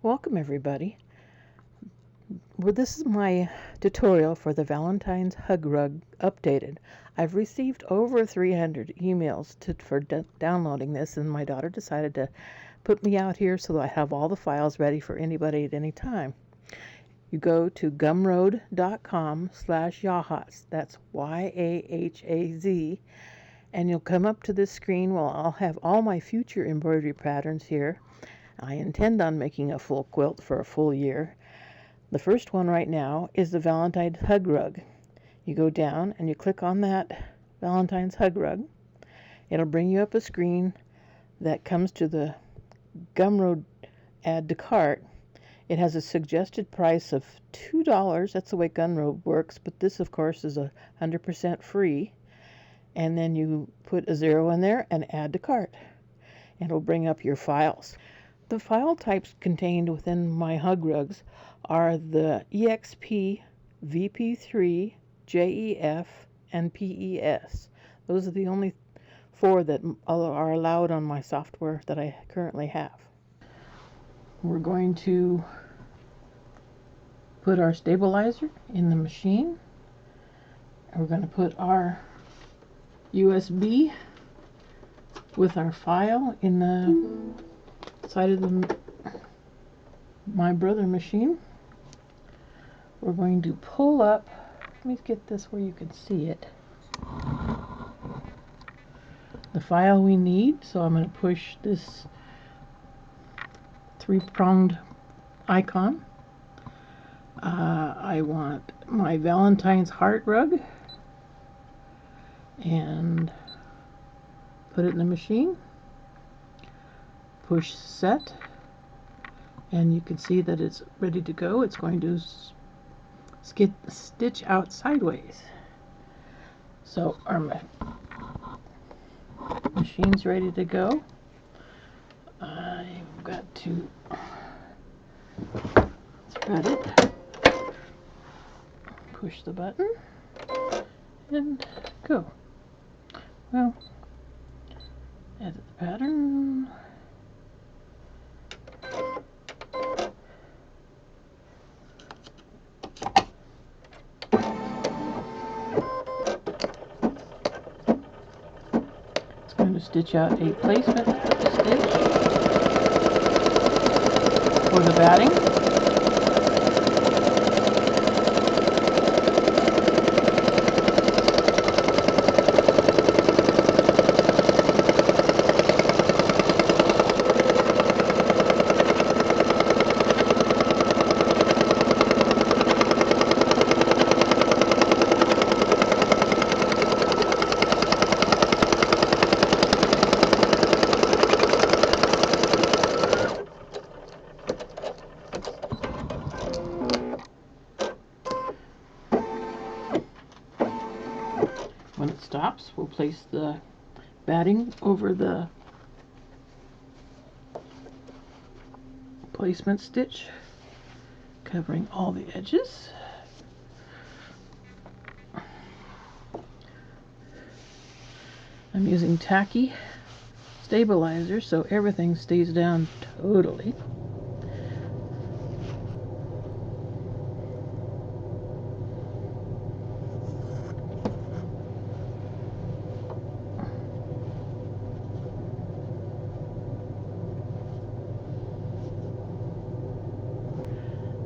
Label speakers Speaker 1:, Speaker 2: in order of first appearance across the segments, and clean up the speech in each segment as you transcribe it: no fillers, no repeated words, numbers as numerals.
Speaker 1: Welcome everybody. Well, this is my tutorial for the Valentine's Hug Rug updated. I've received over 300 emails for downloading this, and my daughter decided to put me out here so that I have all the files ready for anybody at any time. You go to gumroad.com/yahaz. That's YAHAZ. And you'll come up to this screen. Well, I'll have all my future embroidery patterns here. I intend on making a full quilt for a full year. The first one right now is the Valentine's Hug Rug. You go down and you click on that Valentine's Hug Rug. It'll bring you up a screen that comes to the Gumroad add to cart. It has a suggested price of $2. That's the way Gumroad works, but this of course is 100% free. And then you put a 0 in there and add to cart. It'll bring up your files. The file types contained within my hug rugs are the EXP, VP3, JEF, and PES. Those are the only 4 that are allowed on my software that I currently have. We're going to put our stabilizer in the machine. We're going to put our USB with our file in the side of my brother machine. We're going to pull up, let me get this where you can see it, the file we need. So I'm going to push this 3-pronged icon. I want my Valentine's heart rug and put it in the machine. Push set, and you can see that it's ready to go. It's going to stitch out sideways. So our machine's ready to go. I've got to thread it, push the button, and go. Well, edit the pattern. Stitch out a placement stitch for the batting. When it stops, we'll place the batting over the placement stitch, covering all the edges. I'm using tacky stabilizer so everything stays down totally.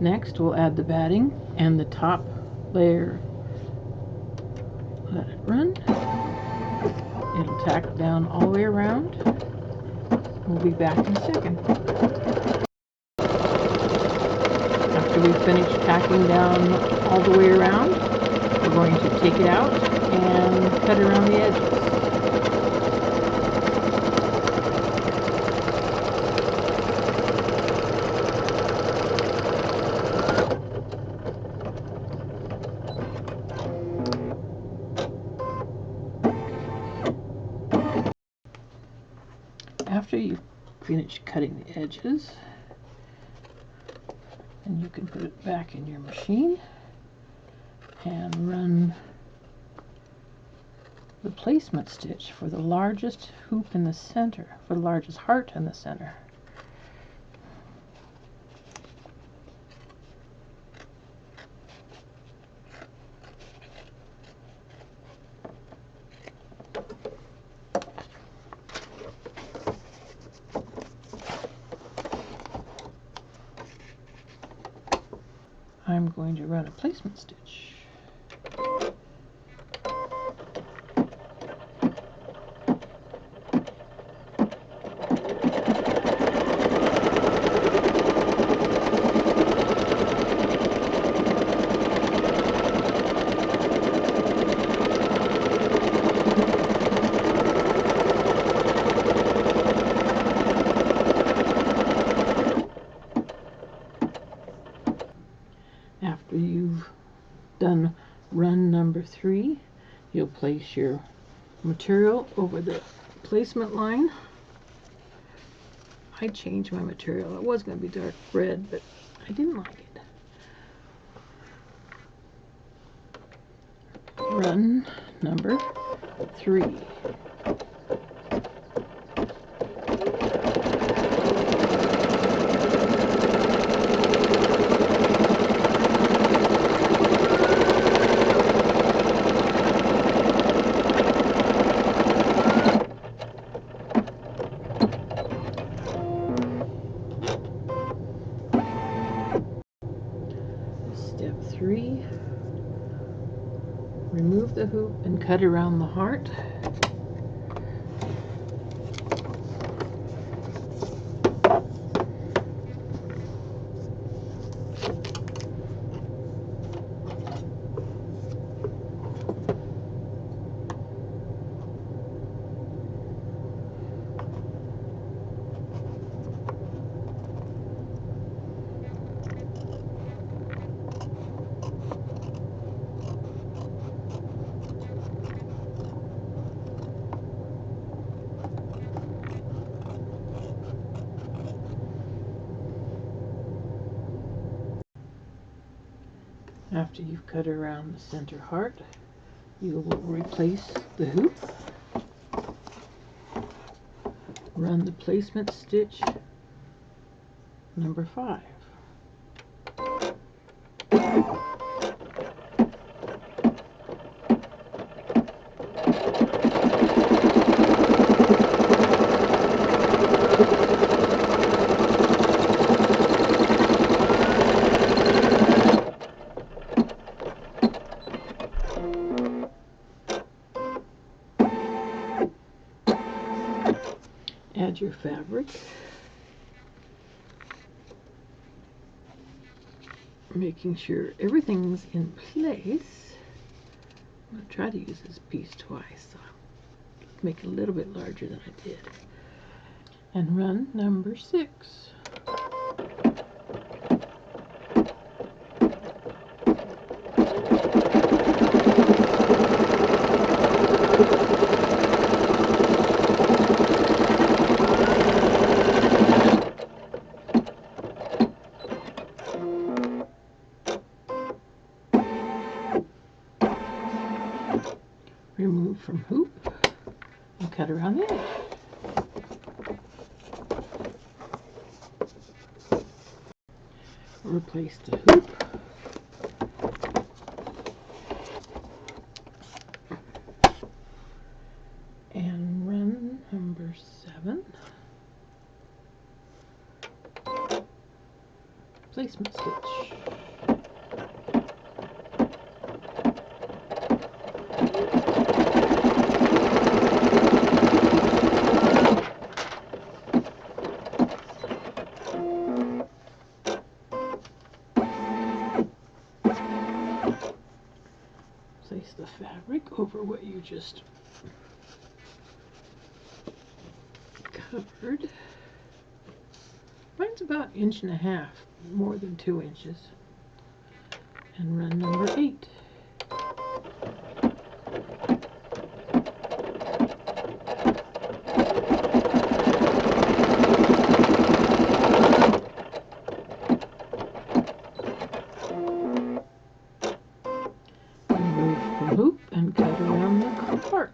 Speaker 1: Next, we'll add the batting and the top layer. Let it run. It'll tack down all the way around. We'll be back in a second. After we finish tacking down all the way around, we're going to take it out and cut around the edges. After you finish cutting the edges, and you can put it back in your machine and run the placement stitch for the largest hoop in the center, for the largest heart in the center. I'm going to run a placement stitch. After you've done run number 3, you'll place your material over the placement line. I changed my material. It was going to be dark red, but I didn't like it. Run number 3. Step 3, remove the hoop and cut around the heart. After you've cut around the center heart, you will replace the hoop, run the placement stitch number 5. Add your fabric, making sure everything's in place. I'm going to try to use this piece twice, so I'll make it a little bit larger than I did. And run number 6. Remove from hoop and cut around the edge. Replace the hoop. And run number 7. Placement stitch. Place the fabric over what you just covered. Mine's about 1.5 inches, more than 2 inches. And run number 8. Hoop and cut around the heart.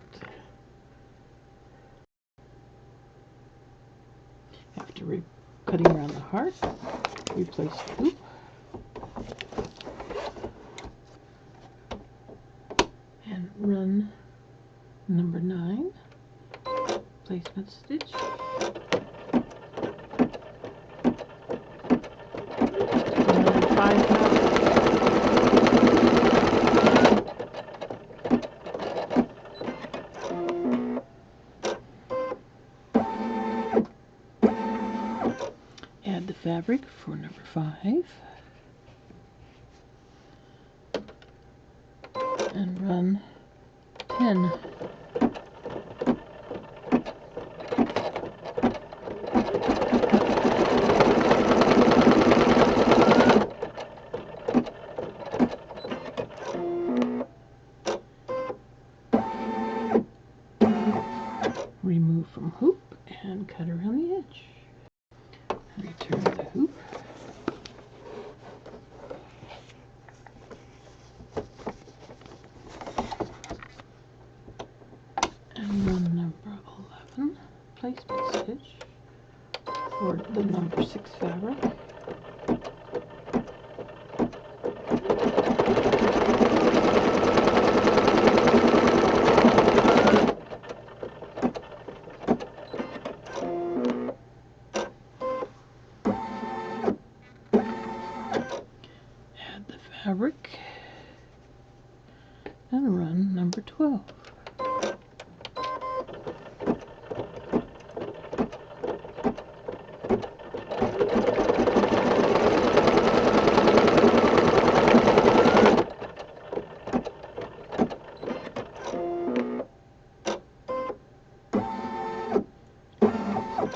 Speaker 1: After cutting around the heart, replace the hoop. And run number 9, placement stitch. Another 5 knots. Add the fabric for number 5 and run 10. Remove from hoop and cut around the edge. Return the hoop. And run number 11 placement stitch for the number 6 fabric. Add the fabric and run number 12.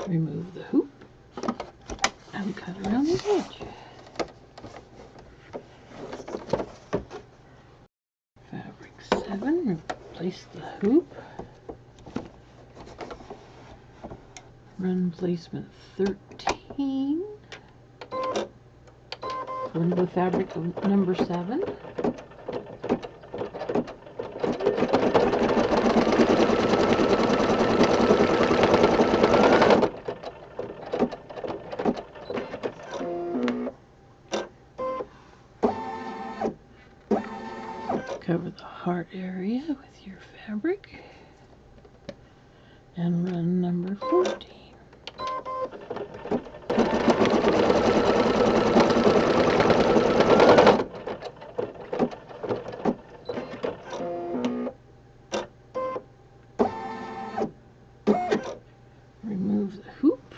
Speaker 1: Remove the hoop and cut around the edge. Fabric 7, replace the hoop. Run placement 13 for the fabric of number 7. Cover the heart area with your fabric and run number 14. Remove the hoop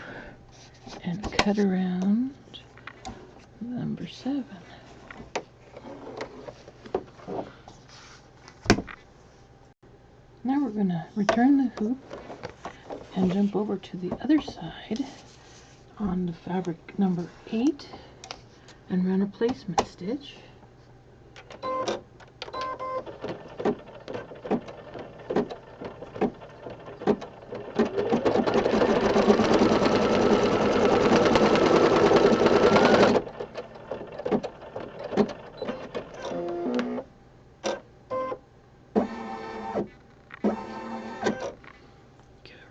Speaker 1: and cut around number 7. Now we're going to return the hoop and jump over to the other side on the fabric number 8 and run a placement stitch.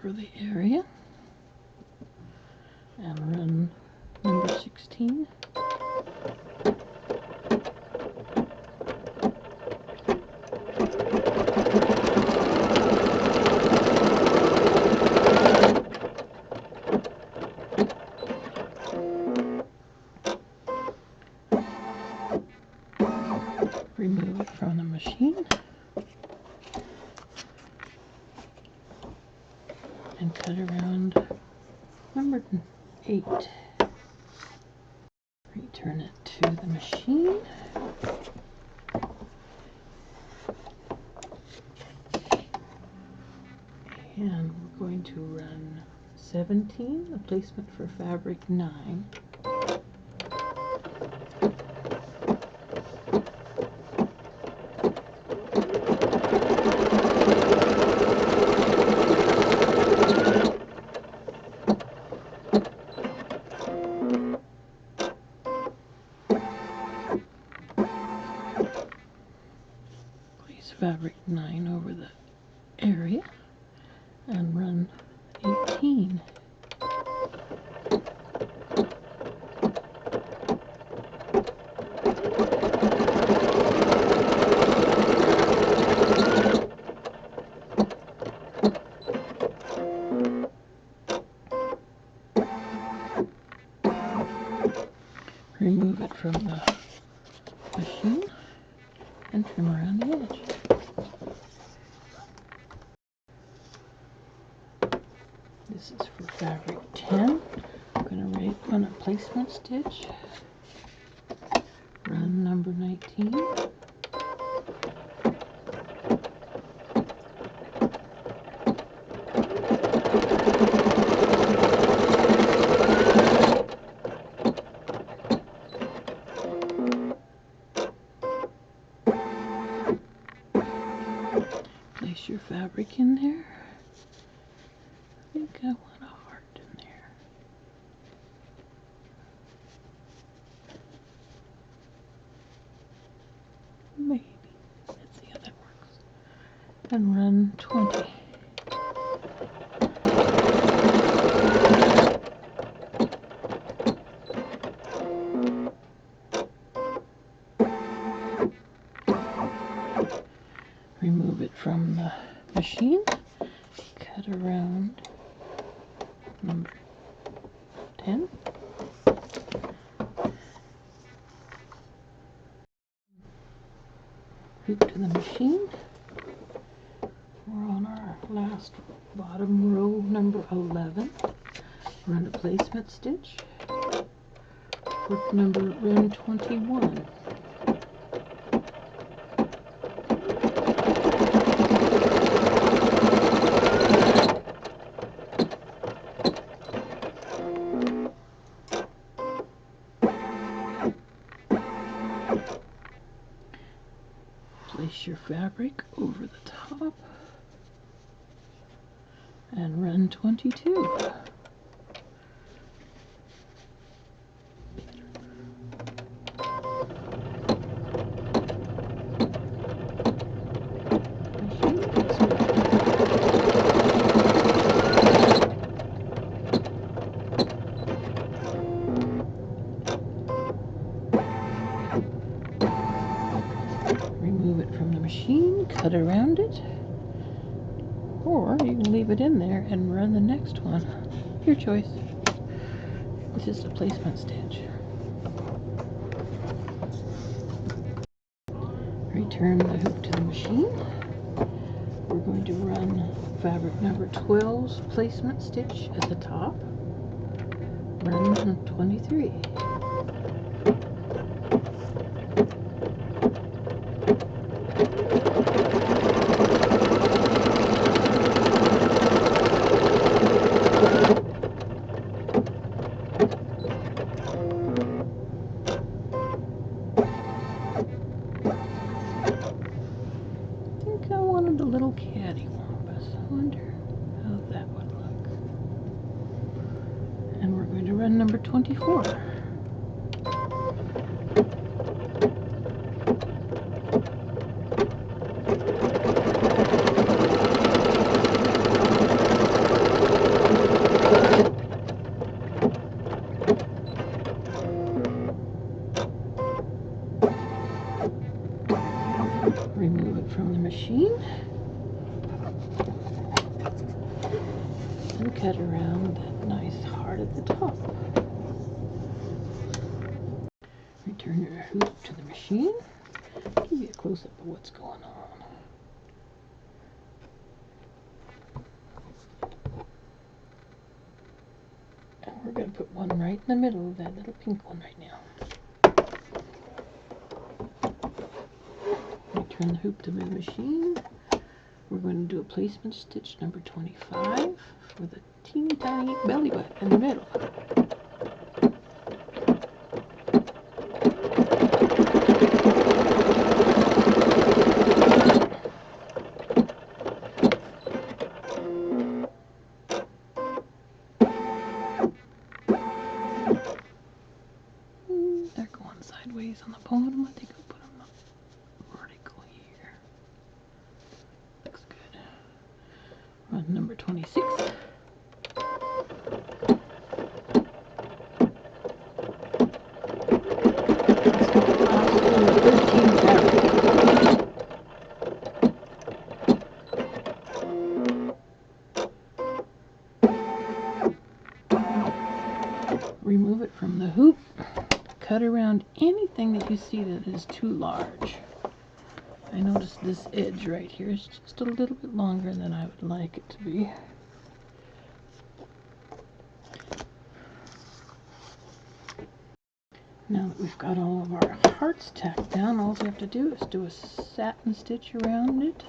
Speaker 1: Cover the area and run number 16. Remove it from the machine and cut around number 8. Return it to the machine. And we're going to run 17, a placement for fabric 9. Place fabric 9 over the area and run 18. Remove it from the machine and trim around the edge. This is for fabric 10. I'm going to run a placement stitch, run number 19, place your fabric in there. I think I want a heart in there. Maybe. Let's see how that works. And run 20. Remove it from the machine, cut around number 10. Hoop to the machine. We're on our last bottom row, number 11. Run a placement stitch. Work run 21. Place your fabric over the top and run 22. Remove it from the machine, cut around it, or you can leave it in there and run the next one. Your choice. It's just a placement stitch. Return the hoop to the machine. We're going to run fabric number 12's placement stitch at the top. Run 23. I wanted a little cattywampus. I wonder how that would look. And we're going to run number 24. Remove it from the machine and cut around that nice heart at the top. Return your hoop to the machine. Give you a close-up of what's going on. And we're going to put one right in the middle of that little pink one right now. Turn the hoop to the machine. We're going to do a placement stitch number 25 with a teeny tiny belly button in the middle. They're going sideways on the bottom. I think I'll put them up vertical here. Looks good. Run number 26. Remove it from the hoop. Cut around anything that you see that is too large. I noticed this edge right here is just a little bit longer than I would like it to be. Now that we've got all of our hearts tacked down, all we have to do is do a satin stitch around it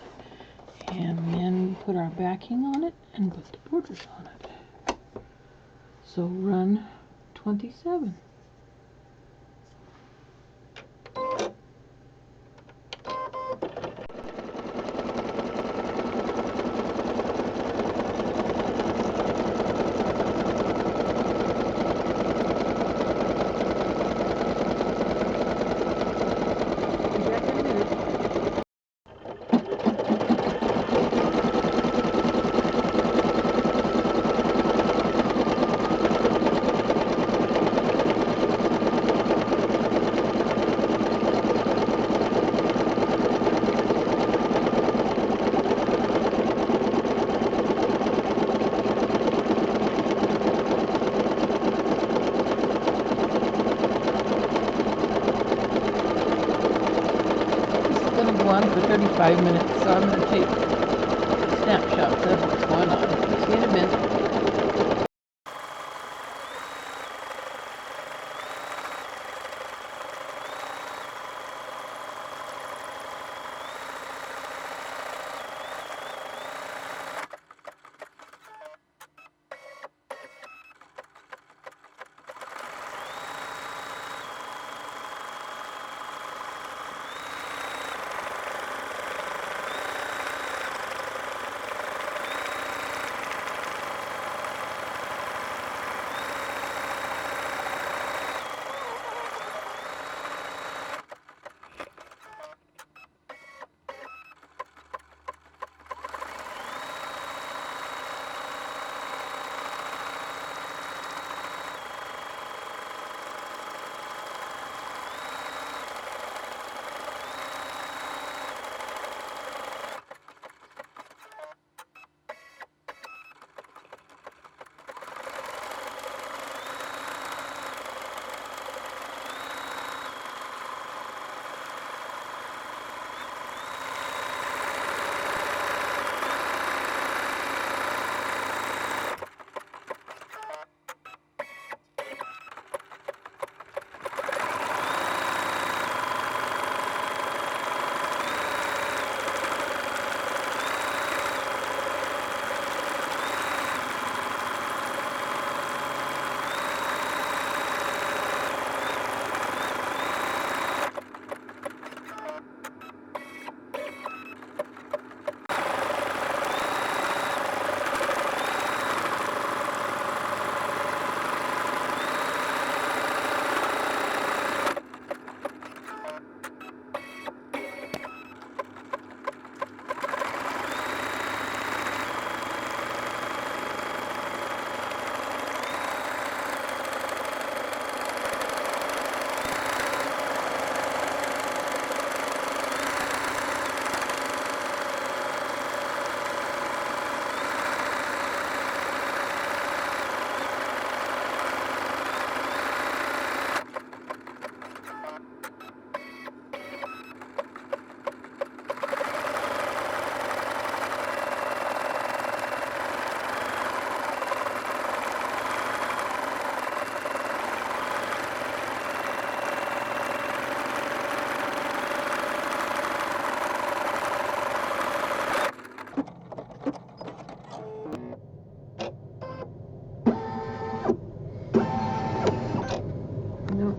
Speaker 1: and then put our backing on it and put the borders on it. So run 27. On for 35 minutes, so I'm going to take snapshots of what's going on. See you in a minute.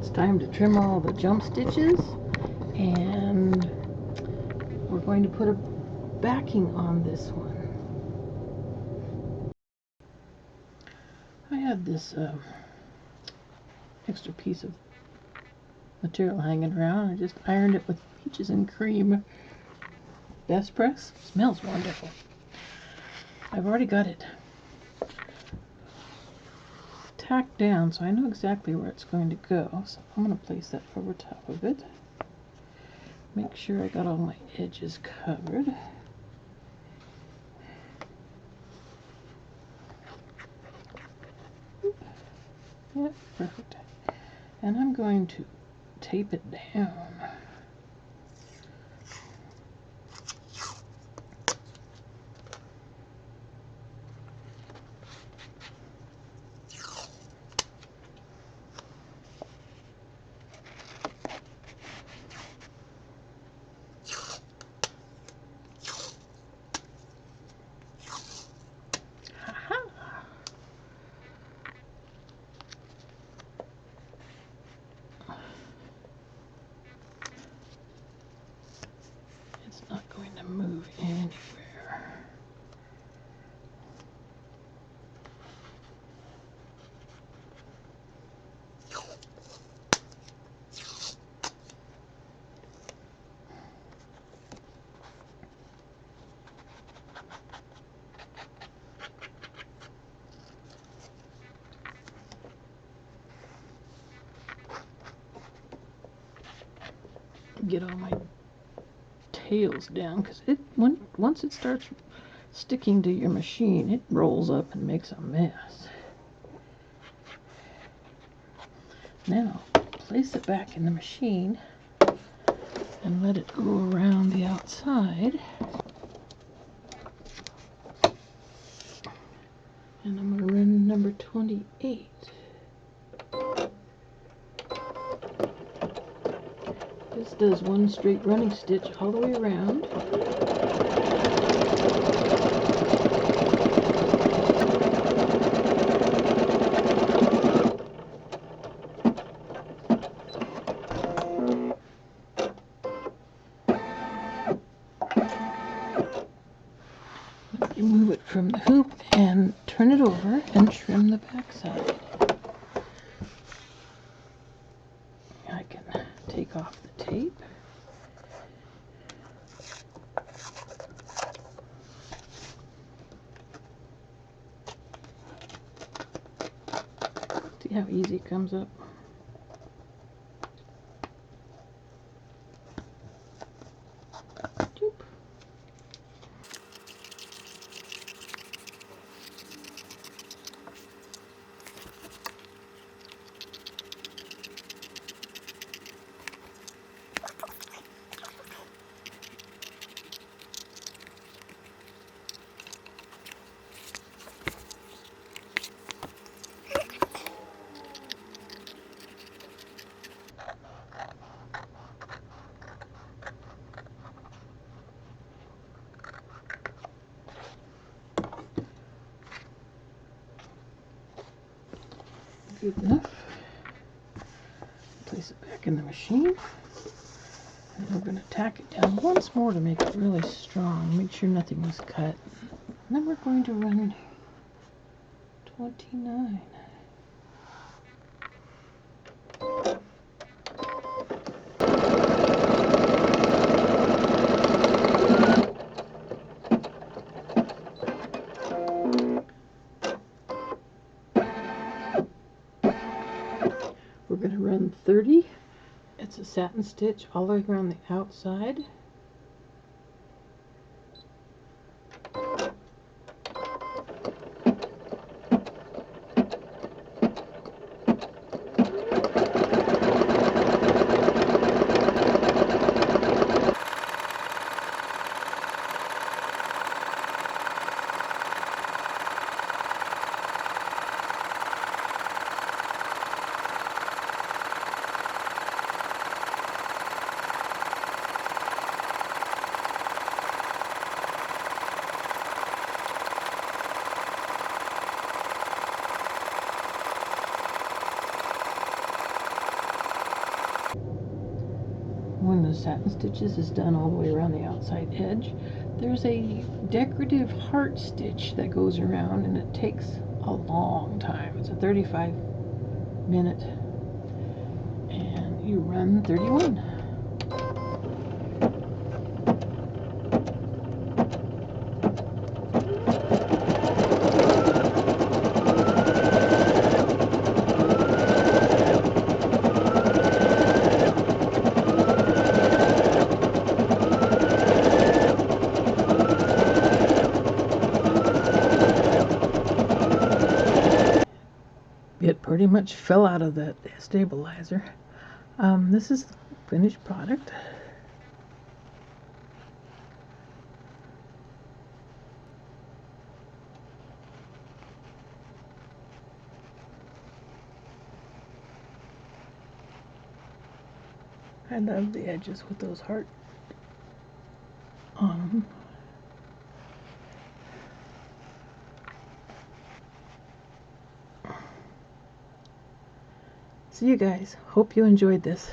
Speaker 1: It's time to trim all the jump stitches, and we're going to put a backing on this one. I had this extra piece of material hanging around. I just ironed it with peaches and cream. Best press. Smells wonderful. I've already got it tacked down, so I know exactly where it's going to go. So I'm going to place that over top of it. Make sure I got all my edges covered. Yep, perfect. And I'm going to tape it down. get all my tails down, because once it starts sticking to your machine, it rolls up and makes a mess. Now, place it back in the machine and let it go around the outside. And I'm going to run number 28. This does one straight running stitch all the way around. You move it from the hoop and turn it over and trim the back side. I can take off the tape. See how easy it comes up? Good enough. Place it back in the machine. And we're going to tack it down once more to make it really strong. Make sure nothing was cut. And then we're going to run 29. We're going to run 30. It's a satin stitch all the way around the outside. When the satin stitches is done all the way around the outside edge, there's a decorative heart stitch that goes around, and it takes a long time. It's a 35-minute, and you run 31. It pretty much fell out of that stabilizer. This is the finished product. I love the edges with those hearts on them. So you guys, hope you enjoyed this.